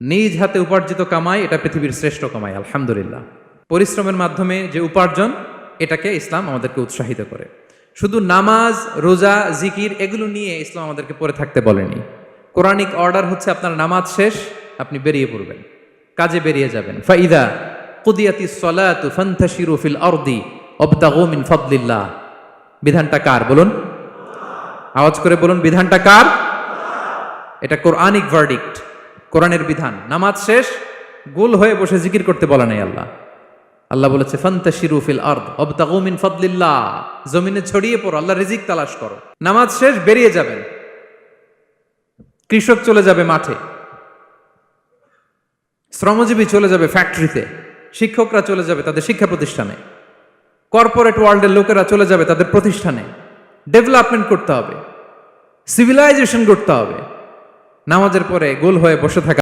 নিজ হাতে উপার্জিত কামাই এটা পৃথিবীর শ্রেষ্ঠ কামাই, আলহামদুলিল্লাহ। পরিশ্রমের মাধ্যমে যে উপার্জন, এটাকে ইসলাম আমাদেরকে উৎসাহিত করে। শুধু নামাজ, রোজা, জিকির এগুলো নিয়ে ইসলাম আমাদেরকে পড়ে থাকতে বলেনি। কোরআনিক অর্ডার হচ্ছে আপনার নামাজ শেষ, আপনি বেরিয়ে পড়বেন, কাজে বেরিয়ে যাবেন। ফাইদা কুদিয়াতিস সালাতু ফান্তাশিরু ফিল আরদি ওয়াবতাগু মিন ফাদলিল্লাহ। বিধানটা কার বলুন? আওয়াজ করে বলুন, বিধানটা কার? এটা কোরআনিক ভার্ডিক্ট, কোরআনের বিধান। নামাজ শেষ, গোল হয়ে বসে জিকির করতে বলা নাই আল্লাহ। আল্লাহ বলেছে ফান্তাশিরু ফিল আরদ ওয়াবতাগু মিন ফাদলিল্লাহ, জমিনে ছড়িয়ে পড়ো, আল্লাহ রিজিক তালাশ করো। নামাজ শেষ, বেরিয়ে যাবেন। কৃষক চলে যাবে মাঠে, শ্রমজীবী চলে যাবে ফ্যাক্টরিতে, শিক্ষকরা চলে যাবে তাদের শিক্ষা প্রতিষ্ঠানে, কর্পোরেট ওয়ার্ল্ডের লোকেরা চলে যাবে তাদের প্রতিষ্ঠানে। ডেভেলপমেন্ট করতে হবে, সিভিলাইজেশন করতে হবে। নামাজের পরে গোল হয়ে বসে থাকা